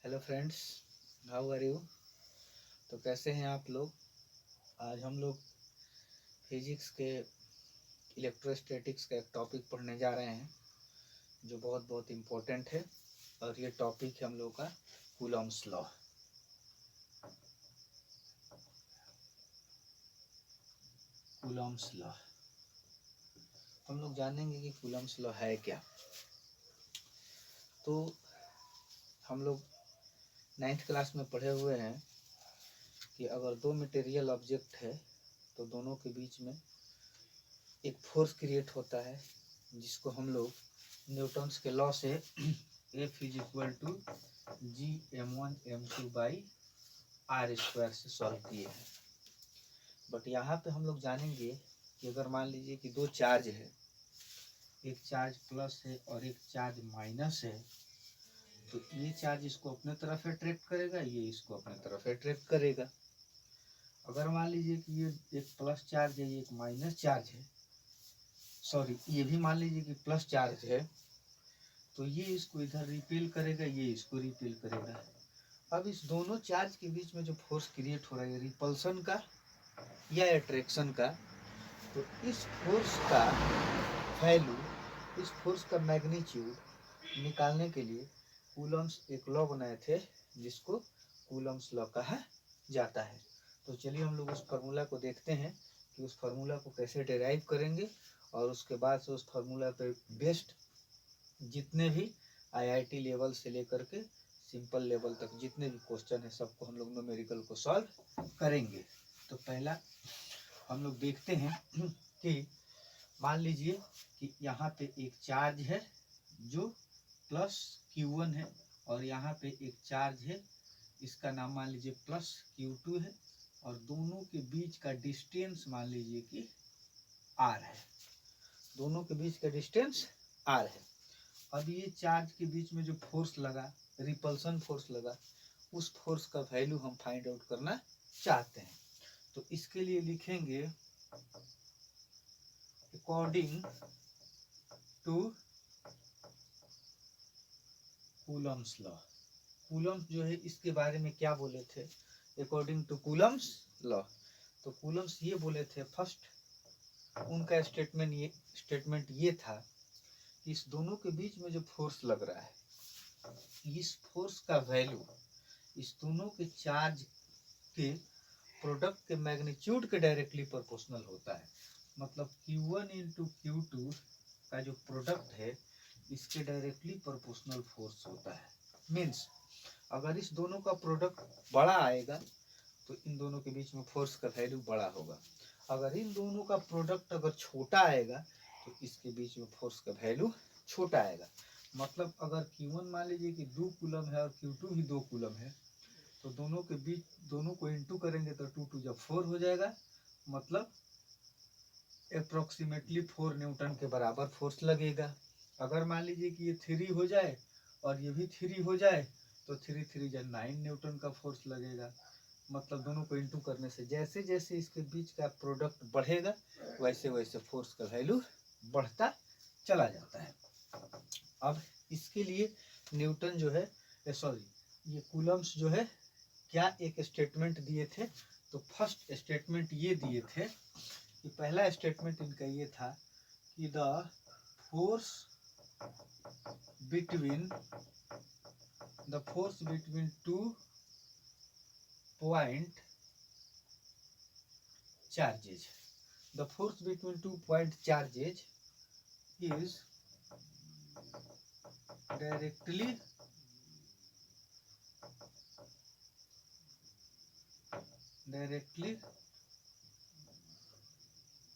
Hello friends, how are you. तो कैसे हैं आप लोग। आज हम लोग फिजिक्स के इलेक्ट्रोस्टैटिक्स का एक टॉपिक पढ़ने जा रहे हैं जो बहुत बहुत इम्पोर्टेंट है। और ये टॉपिक है हम लोग का कूलॉम्स लॉ। कूलॉम्स लॉ हम लोग जानेंगे कि कूलॉम्स लॉ है क्या। तो हम लोग 9th क्लास में पढ़े हुए हैं कि अगर दो मटेरियल ऑब्जेक्ट है तो दोनों के बीच में एक फोर्स क्रिएट होता है जिसको हम लोग न्यूटन्स के लॉ से F is equal to G m1 m2 by r square से सॉल्व किए हैं। बट यहाँ पे हम लोग जानेंगे कि अगर मान लीजिए कि दो चार्ज है, एक चार्ज प्लस है और एक चार्ज माइनस है, तो ये चार्ज इसको अपने तरफ अट्रैक्ट करेगा, ये इसको अपने तरफ अट्रैक्ट करेगा। अगर मान लीजिए कि ये एक प्लस चार्ज है, ये एक माइनस चार्ज है, सॉरी ये भी मान लीजिए कि प्लस चार्ज है, तो ये इसको इधर रिपेल करेगा, ये इसको रिपेल करेगा। अब इस दोनों चार्ज के बीच में जो फोर्स क्रिएट हो रहा है रिपल्सन का या अट्रैक्शन का, तो इस फोर्स का वैल्यू, इस फोर्स का मैग्नीट्यूड निकालने के लिए कूलम्स एक लॉ बनाए थे जिसको कूलम्स लॉ कहा जाता है। तो चलिए हम लोग उस फार्मूला को देखते हैं कि उस फार्मूला को कैसे डेराइव करेंगे, और उसके बाद से उस फार्मूला पे बेस्ड जितने भी आईआईटी लेवल से लेकर के सिंपल लेवल तक जितने भी क्वेश्चन है सबको हम लोग न्यूमेरिकल को सॉल्व करेंगे। तो पहला हम लोग देखते हैं कि मान लीजिए कि यहाँ पे एक चार्ज है जो प्लस Q1 है, और यहाँ पे एक चार्ज है, इसका नाम मान लीजिए प्लस Q2 है, और दोनों के बीच का डिस्टेंस मान लीजिए कि R है। दोनों के बीच का डिस्टेंस R है। अब ये चार्ज के बीच में जो फोर्स लगा, रिपल्सन फोर्स लगा, उस फोर्स का वैल्यू हम फाइंड आउट करना चाहते हैं। तो इसके लिए लिखेंगे according to Coulomb's law. Coulomb's जो है इसके बारे में क्या बोले थे, अकॉर्डिंग टू कूलम्स लॉ। तो कूलम्स ये बोले थे, फर्स्ट उनका स्टेटमेंट ये था कि इस दोनों के बीच में जो फोर्स लग रहा है, इस फोर्स का वैल्यू इस दोनों के चार्ज के प्रोडक्ट के मैग्नीट्यूड के डायरेक्टली प्रोपोर्शनल होता है। मतलब Q1 इंटू Q2 का जो प्रोडक्ट है इसके डायरेक्टली प्रोपोर्शनल फोर्स होता है। मीन्स अगर इस दोनों का प्रोडक्ट बड़ा आएगा तो इन दोनों के बीच में फोर्स का वैल्यू बड़ा होगा। अगर इन दोनों का प्रोडक्ट अगर छोटा आएगा तो इसके बीच में फोर्स का वैल्यू छोटा आएगा। मतलब अगर Q1 मान लीजिए कि 2 कूलम है और Q2 भी 2 कूलम है, तो दोनों के बीच दोनों को इंटू करेंगे तो 2 2 जब 4 हो जाएगा, मतलब अप्रोक्सीमेटली 4 न्यूटन के बराबर फोर्स लगेगा। अगर मान लीजिए कि ये 3 हो जाए और ये भी 3 हो जाए तो 3 3 जा 9 न्यूटन का फोर्स लगेगा। मतलब दोनों को इंटू करने से जैसे जैसे इसके बीच का प्रोडक्ट बढ़ेगा वैसे वैसे फोर्स का वैल्यू बढ़ता चला जाता है। अब इसके लिए न्यूटन जो है, सॉरी ये कूलम्स जो है क्या एक स्टेटमेंट दिए थे। तो फर्स्ट स्टेटमेंट ये दिए थे कि पहला स्टेटमेंट इनका ये था कि the force between two point charges, the force between 2 point charges is directly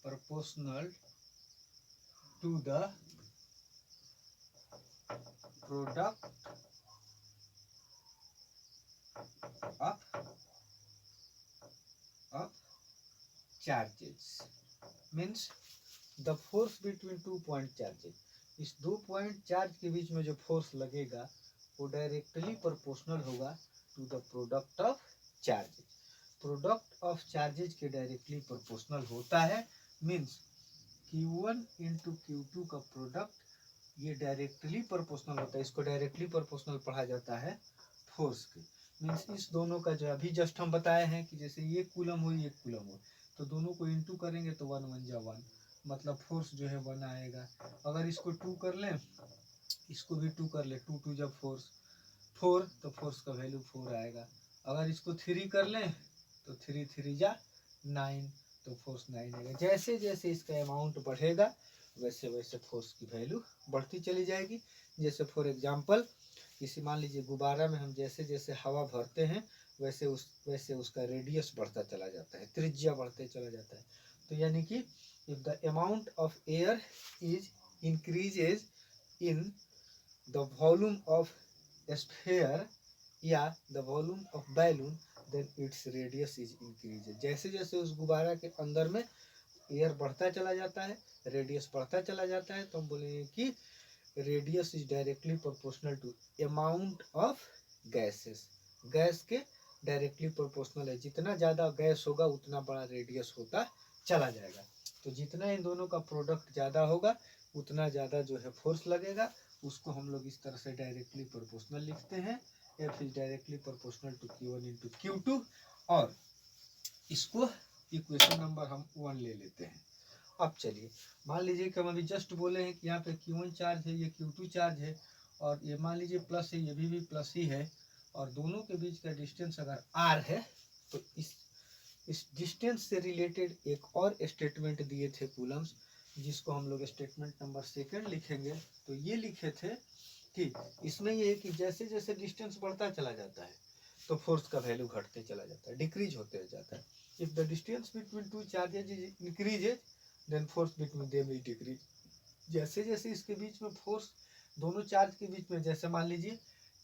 proportional to the product of charges। means the force between 2 point charges, इस 2 पॉइंट चार्ज के बीच में जो फोर्स लगेगा वो डायरेक्टली प्रोपोर्शनल होगा to the product of charges. Product of charges के directly proportional होता है। मीन्स Q1 इंटू Q2 का प्रोडक्ट ये डायरेक्टली प्रोपोर्शनल होता है। इसको डायरेक्टली प्रोपोर्शनल पढ़ा जाता है फोर्स के, मीन्स इस दोनों का जो अभी जस्ट हम बताए हैं कि जैसे ये कूलम हो ये कूलम हो, तो दोनों को इंटू करेंगे तो 1 1 जा 1, मतलब फोर्स जो है 1 आएगा। अगर इसको 2 कर लें, इसको भी 2 कर ले, 2 2 जब फोर्स 4, तो फोर्स का वैल्यू 4 आएगा। अगर इसको 3 कर लें तो 3 3 जा 9, तो फोर्स 9 आएगा। जैसे जैसे इसका अमाउंट बढ़ेगा वैसे वैसे फोर्स की वैल्यू बढ़ती चली जाएगी। जैसे फॉर एग्जांपल किसी मान लीजिए गुब्बारा में हम जैसे जैसे हवा भरते हैं वैसे उसका रेडियस बढ़ता चला जाता है, त्रिज्या बढ़ते चला जाता है। तो यानी कि if the amount of air is increases in the volume of sphere या the volume of balloon, then its radius is increases. जैसे जैसे उस गुब्बारा के अंदर में एयर बढ़ता चला जाता है, रेडियस बढ़ता चला जाता है, तो हम बोलेंगे कि radius is directly proportional to amount of gases. Gas के डायरेक्टली प्रोपोर्शनल है, जितना ज़्यादा गैस होगा उतना बड़ा रेडियस होता चला जाएगा। तो जितना इन दोनों का प्रोडक्ट ज़्यादा होगा उतना ज़्यादा जो है फोर्स लगेगा। उसको हम लोग इस तरह से डायरेक्टली प्रोपोर्शनल लिखते हैं, F is directly proportional to Q1 into Q2। और इसको इक्वेशन नंबर हम 1 ले लेते हैं। अब चलिए मान लीजिए कि हम अभी जस्ट बोले हैं कि यहाँ पे Q1 चार्ज है, ये Q2 चार्ज है, और ये मान लीजिए प्लस है, ये भी प्लस ही है, और दोनों के बीच का डिस्टेंस अगर r है तो इस डिस्टेंस से रिलेटेड एक और स्टेटमेंट दिए थे कूलम्स, जिसको हम लोग स्टेटमेंट नंबर 2 लिखेंगे। तो ये लिखे थे कि इसमें ये है कि जैसे जैसे डिस्टेंस बढ़ता चला जाता है तो फोर्स का वैल्यू घटते चला जाता है, डिक्रीज होते जाता है। If the distance between two charges is increases then force between them is decrease. जैसे जैसे इसके बीच में फोर्स, दोनों चार्ज के बीच में, जैसे मान लीजिए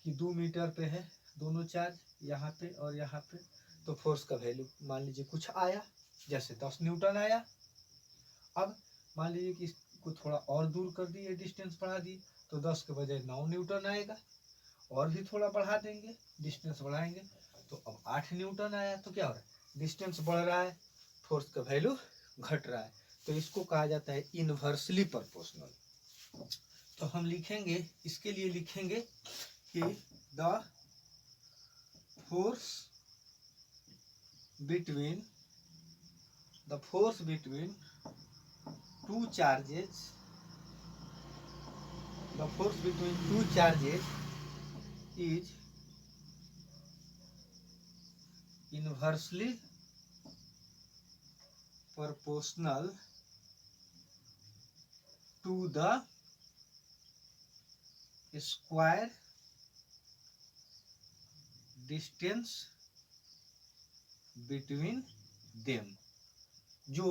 कि 2 मीटर पे है दोनों चार्ज, यहाँ पे और यहाँ पे, तो फोर्स का वैल्यू मान लीजिए कुछ आया, जैसे 10 न्यूटन आया। अब मान लीजिए कि इसको थोड़ा और दूर कर दिए, डिस्टेंस बढ़ा दी, तो 10 के बजाय 9 न्यूटन आएगा। और भी थोड़ा बढ़ा देंगे, डिस्टेंस बढ़ाएंगे, तो अब 8 न्यूटन आया। तो क्या हो रहा है, डिस्टेंस बढ़ रहा है, फोर्स का वैल्यू घट रहा है। तो इसको कहा जाता है इनवर्सली प्रोपोर्शनल। तो हम लिखेंगे, इसके लिए लिखेंगे कि the force between two charges, the force between two charges is inversely proportional to the square distance between them। जो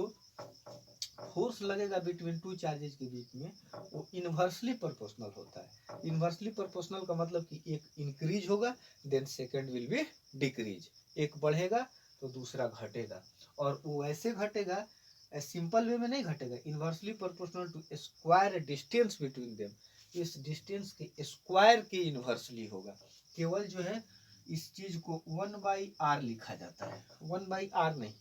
फोर्स लगेगा बिटवीन टू चार्जेस के बीच में वो इनवर्सली प्रोपोर्शनल होता है। इनवर्सली प्रोपोर्शनल का मतलब कि एक इंक्रीज होगा then second will be decrease, एक बढ़ेगा तो दूसरा घटेगा, और वो ऐसे घटेगा, सिंपल वे में नहीं घटेगा, inversely proportional to square distance between them. इस डिस्टेंस के स्क्वायर के इनवर्सली होगा। केवल जो है इस चीज को 1/r लिखा जाता है, 1/r नहीं।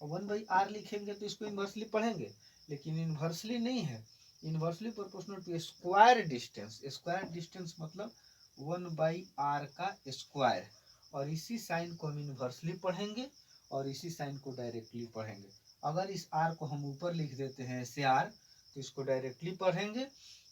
1/r लिखेंगे तो इसको इनवर्सली पढ़ेंगे, लेकिन इनवर्सली नहीं है, inversely proportional to square distance. Square distance मतलब 1/r का स्क्वायर, और इसी साइन को हम इनवर्सली पढ़ेंगे और इसी साइन को डायरेक्टली पढ़ेंगे। अगर इस r को हम ऊपर लिख देते हैं ऐसे r, तो इसको डायरेक्टली पढ़ेंगे,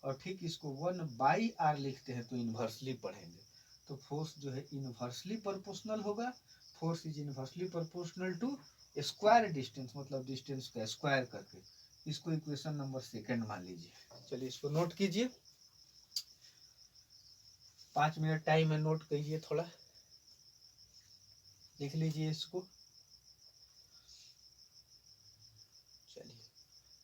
और ठीक इसको 1/r लिखते हैं तो इनवर्सली पढ़ेंगे। तो फोर्स जो है इनवर्सली प्रोपोर्शनल होगा। Force is inversely proportional to square distance, मतलब डिस्टेंस का स्क्वायर करके। इसको इक्वेशन नंबर 2 मान लीजिए। चलिए इसको नोट कीजिए, 5 मिनट टाइम है, नोट कीजिए, थोड़ा लिख लीजिए इसको। चलिए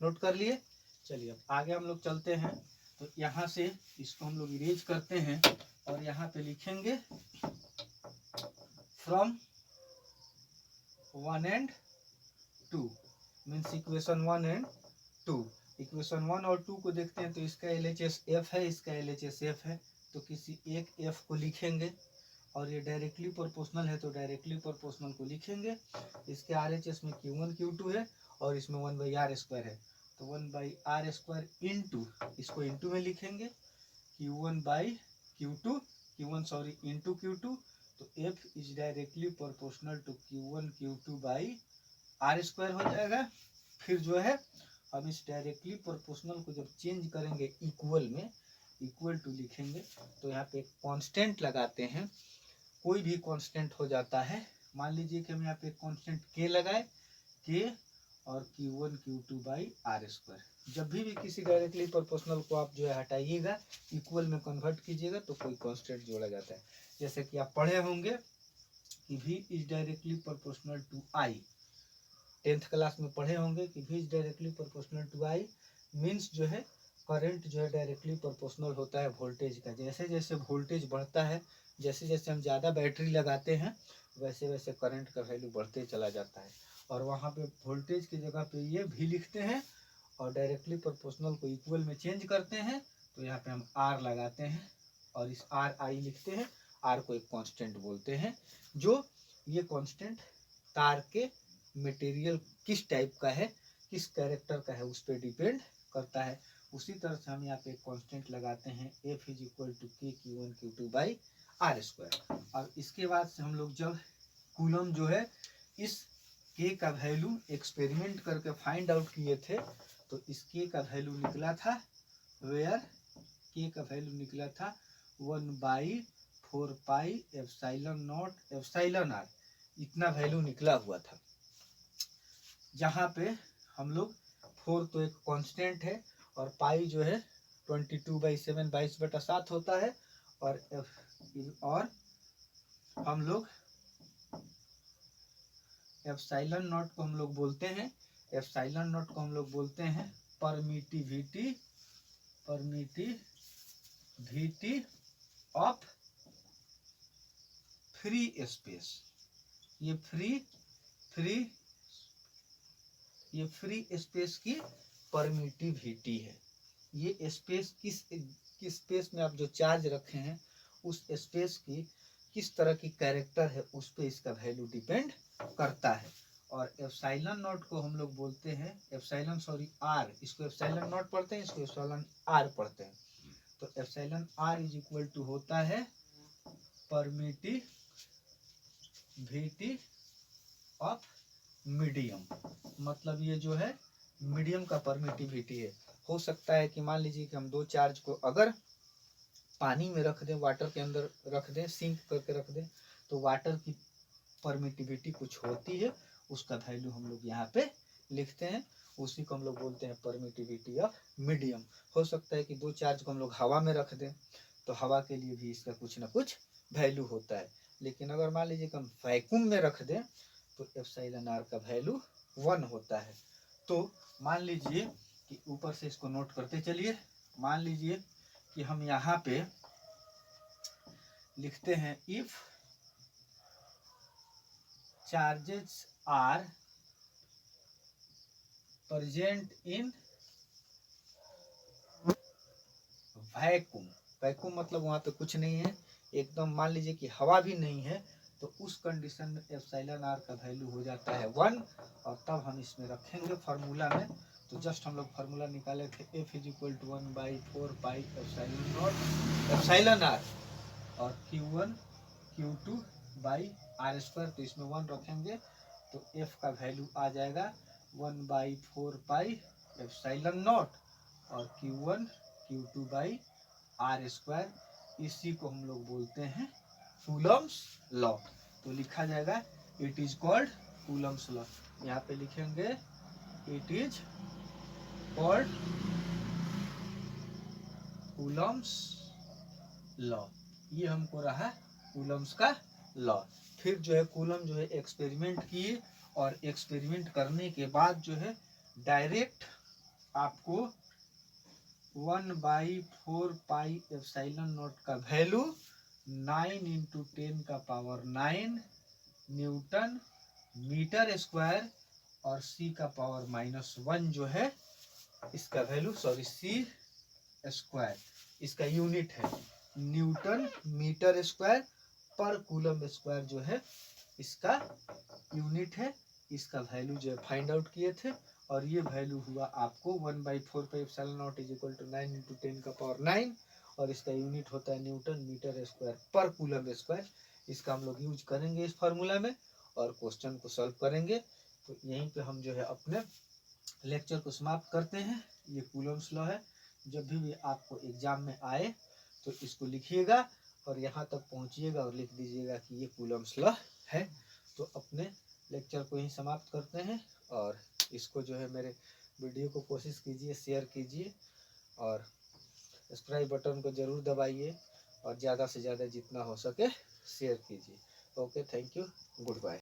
नोट कर लिए। चलिए अब आगे हम लोग चलते हैं। तो यहाँ से इसको हम लोग इरेज करते हैं और यहाँ पे लिखेंगे from 1 and 2, means equation 1 and 2। Equation 1 और 2 को देखते हैं, तो इसका LHS F है, इसका LHS F है, तो किसी एक F को लिखेंगे, और ये डायरेक्टली प्रोपोर्शनल है तो डायरेक्टली प्रोपोर्शनल को लिखेंगे। इसके RHS में Q1 Q2 है और इसमें 1/r² है, तो 1/r² इंटू, इसको इंटू में लिखेंगे, Q1/Q2, Q1 sorry into Q2, तो F is directly proportional to Q1 Q2 by r square हो जाएगा। फिर जो है हम इस डायरेक्टली प्रोपोर्शनल को जब चेंज करेंगे इक्वल में, इक्वल टू लिखेंगे, तो यहाँ पे एक कांस्टेंट लगाते हैं, कोई भी कांस्टेंट हो जाता है। मान लीजिए कि हम यहाँ पे कांस्टेंट k लगाए, k और Q1 Q2 by r square. जब भी किसी डायरेक्टली प्रोपोर्शनल को आप जो है हटाइएगा, इक्वल में कन्वर्ट कीजिएगा, तो कोई कांस्टेंट जोड़ा जाता है। जैसे कि आप पढ़े होंगे कि v is directly proportional to i, 10th class में पढ़े होंगे कि v is directly proportional to i, means जो है करंट जो है डायरेक्टली प्रोपोर्शनल होता है वोल्टेज का। जैसे जैसे वोल्टेज बढ़ता है, जैसे जैसे हम ज़्यादा बैटरी लगाते हैं, वैसे वैसे करंट का वैल्यू बढ़ते चला जाता है। और वहाँ पे वोल्टेज की जगह पे ये भी लिखते हैं, और डायरेक्टली प्रोपोर्शनल को इक्वल में चेंज करते हैं, तो यहाँ पे हम आर लगाते हैं और इस आर आई लिखते हैं। आर को एक कांस्टेंट बोलते हैं, जो ये कांस्टेंट तार के मटेरियल किस टाइप का है, किस कैरेक्टर का है, उस पर डिपेंड करता है। उसी तरह से हम यहाँ पे एक कांस्टेंट लगाते हैं, F इज इक्वल टू के Q1 Q2 by r square. और इसके बाद से हम लोग जब कूलम जो है इस k का वैल्यू एक्सपेरिमेंट करके फाइंड आउट किए थे, तो इस k का वैल्यू निकला था, वेयर k का वैल्यू निकला था 1/4 pi epsilon naught epsilon r, इतना वैल्यू निकला हुआ था। जहाँ पे हम लोग 4 तो एक कांस्टेंट है, और पाई जो है 22/7 22/7 होता है, और हम लोग एप्सिलॉन नॉट को हम लोग बोलते हैं, एप्सिलॉन नॉट को हम लोग बोलते हैं परमिटिविटी ऑफ फ्री स्पेस। ये फ्री स्पेस की परमिटिविटी है। ये स्पेस किस स्पेस में आप जो चार्ज रखे हैं, उस स्पेस की किस तरह की कैरेक्टर है, उस पे इसका वैल्यू डिपेंड करता है। और एप्सिलॉन नॉट को हम लोग बोलते हैं एप्सिलॉन सॉरी आर, इसको एप्सिलॉन नॉट पढ़ते हैं, इसको एप्सिलॉन आर पढ़ते हैं। तो epsilon r is equal to होता है परमिटिविटी ऑफ मीडियम, मतलब ये जो है मीडियम का परमिटिविटी है। हो सकता है कि मान लीजिए कि हम दो चार्ज को अगर पानी में रख दें, वाटर के अंदर रख दें, सिंक करके रख दें, तो वाटर की परमिटिविटी कुछ होती है, उसका वैल्यू हम लोग यहाँ पे लिखते हैं, उसी को हम लोग बोलते हैं परमिटिविटी ऑफ मीडियम। हो सकता है कि दो चार्ज को हम लोग हवा में रख दें, तो हवा के लिए भी इसका कुछ ना कुछ वैल्यू होता है। लेकिन अगर मान लीजिए कि हम वैक्यूम में रख दें, तो एप्सिलॉन आर का वैल्यू 1 होता है। तो मान लीजिए कि ऊपर से इसको नोट करते चलिए, मान लीजिए कि हम यहाँ पे लिखते हैं if charges are present in vacuum. Vacuum मतलब वहाँ पे कुछ नहीं है, एकदम मान लीजिए कि हवा भी नहीं है, तो उस कंडीशन में एप्सिलॉन आर का वैल्यू हो जाता है 1। और तब हम इसमें रखेंगे फार्मूला में, तो जस्ट हम लोग फार्मूला निकाले थे, F is equal to 1/4 pi epsilon naught epsilon r और Q1 Q2 by r square, तो इसमें 1 रखेंगे, तो F का वैल्यू आ जाएगा 1/4 पाई एप्सिलॉन नॉट और Q1 Q2 by r square. इसी को हम लोग बोलते हैं कूलम्स लॉ। तो लिखा जाएगा it is called Coulomb's law. यहाँ पे लिखेंगे it is called Coulomb's law. ये हमको रहा कूलम्स का लॉ। फिर जो है कूलम जो है एक्सपेरिमेंट किए, और एक्सपेरिमेंट करने के बाद जो है डायरेक्ट आपको 1/4 पाई एप्सिलॉन नॉट का वैल्यू 9 × 10⁻9 न्यूटन मीटर स्क्वायर, और c का पावर -1 जो है इसका वैल्यू, सॉरी c स्क्वायर इसका यूनिट है, न्यूटन मीटर स्क्वायर पर कूलम स्क्वायर जो है इसका यूनिट है। इसका वैल्यू जो है फाइंड आउट किए थे, और ये वैल्यू हुआ आपको 1/4 pi epsilon naught is equal to 9 × 10⁻9, और इसका यूनिट होता है न्यूटन मीटर स्क्वायर पर कूलम स्क्वायर। इसका हम लोग यूज करेंगे इस फार्मूला में और क्वेश्चन को सॉल्व करेंगे। तो यहीं पे हम जो है अपने लेक्चर को समाप्त करते हैं। ये कूलम्स लॉ है। जब भी आपको एग्जाम में आए तो इसको लिखिएगा और यहाँ तक पहुँचिएगा और लिख दीजिएगा कि ये कूलम्स लॉ है। तो अपने लेक्चर को यहीं समाप्त करते हैं और इसको जो है मेरे वीडियो को कोशिश कीजिए, शेयर कीजिए और सब्सक्राइब बटन को ज़रूर दबाइए और ज़्यादा से ज़्यादा जितना हो सके शेयर कीजिए। Okay, thank you, good bye.